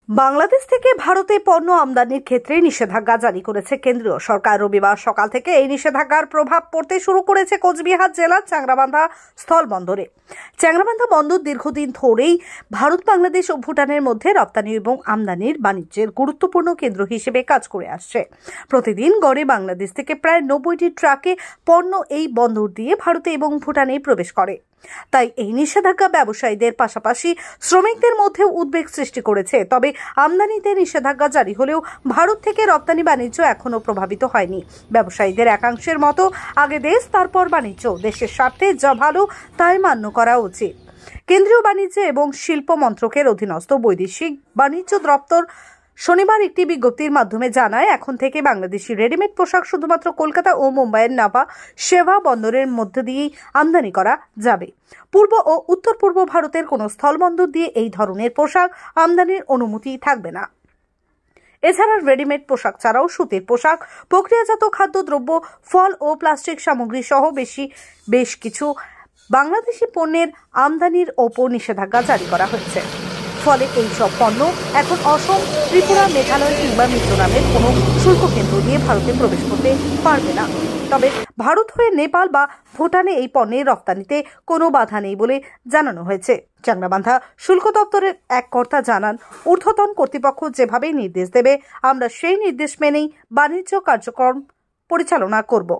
বাংলাদেশ থেকে ভারতে পণ্য আমদানির ক্ষেত্রে নিষেধাজ্ঞা জারি করেছে কেন্দ্রীয় সরকার। রবিবার সকাল থেকে এই নিষেধাজ্ঞার প্রভাব পড়তে শুরু করেছে কোচবিহার জেলার চ্যাংরাবান্ধা স্থলবন্দরে। চ্যাংরাবান্ধা বন্দর দীর্ঘদিন ধরেই ভারত, বাংলাদেশ ও ভুটানের মধ্যে রপ্তানি এবং আমদানির বাণিজ্যের গুরুত্বপূর্ণ কেন্দ্র হিসেবে কাজ করে আসছে। প্রতিদিন গড়ে বাংলাদেশ থেকে প্রায় 90টি ট্রাকে পণ্য এই বন্দর দিয়ে ভারতে এবং ভুটানে প্রবেশ করে। তাই এই নিষেধাজ্ঞা ব্যবসায়ীদের পাশাপাশি শ্রমিকদের মধ্যে উদ্বেগ সৃষ্টি করেছে। তবে আমদানিতে নিষেধাজ্ঞা জারি হলেও ভারত থেকে রপ্তানি বাণিজ্য এখনো প্রভাবিত হয়নি। ব্যবসায়ীদের একাংশের মতো আগে দেশ তারপর বাণিজ্য, দেশের স্বার্থে যা ভালো তাই মান্য করা উচিত। কেন্দ্রীয় বাণিজ্য এবং শিল্প মন্ত্রকের অধীনস্থ বৈদেশিক বাণিজ্য দপ্তর শনিবার একটি বিজ্ঞপ্তির মাধ্যমে জানায়, এখন থেকে বাংলাদেশি রেডিমেড পোশাক শুধুমাত্র কলকাতা ও মুম্বাইয়ের নাভা সেবা বন্দরের মধ্য দিয়েই আমদানি করা যাবে। পূর্ব ও উত্তর পূর্ব ভারতের কোনো স্থলবন্দর দিয়ে এই ধরনের পোশাক আমদানির অনুমতি থাকবে না। এছাড়া রেডিমেড পোশাক ছাড়াও সুতির পোশাক, প্রক্রিয়াজাত খাদ্যদ্রব্য, ফল ও প্লাস্টিক সামগ্রী সহ বেশ কিছু বাংলাদেশি পণ্যের আমদানির ওপর নিষেধাজ্ঞা জারি করা হয়েছে। ফলে এই সব পণ্য এখন অসম, ত্রিপুরা, মেঘালয় কিংবা মিজোরামের কোনো শুল্ক কেন্দ্র দিয়ে ভারতে প্রবেশ করতে পারবে না। তবে ভারত হয়ে নেপাল বা ভুটানে এই পণ্যের রপ্তানিতে কোনো বাধা নেই বলে জানানো হয়েছে। চ্যাংরাবান্ধা শুল্ক দপ্তরের এক কর্তা জানান, ঊর্ধ্বতন কর্তৃপক্ষ যেভাবে নির্দেশ দেবে আমরা সেই নির্দেশ মেনেই বাণিজ্য কার্যক্রম পরিচালনা করব।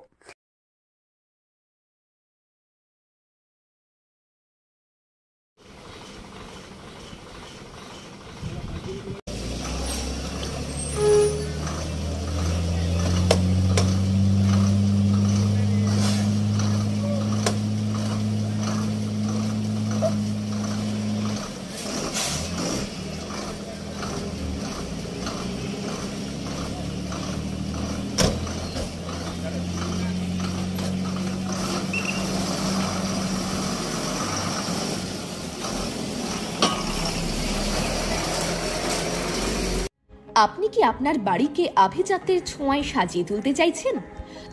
আপনি কি আপনার বাড়িকে আভিজাত্যের ছোঁয়ায় সাজিয়ে তুলতে চাইছেন?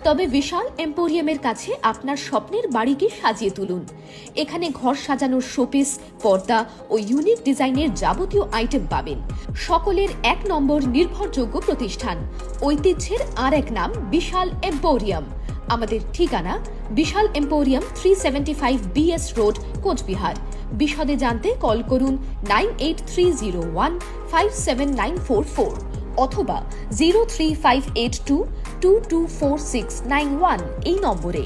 তবে বিশাল এম্পোরিয়ামের কাছে আপনার স্বপ্নের বাড়িকে সাজিয়ে তুলুন। এখানে ঘর সাজানোর শোপিস, পর্দা ও ইউনিক ডিজাইনের যাবতীয় আইটেম পাবেন। সকলের এক নম্বর নির্ভরযোগ্য প্রতিষ্ঠান, ঐতিহ্যের আর এক নাম বিশাল এম্পোরিয়াম। আমাদের ঠিকানা বিশাল এম্পোরিয়াম, 375 BS রোড, কোচবিহার। বিশদে জানতে কল করুন 9830157944 অথবা 03582224691 এই নম্বরে।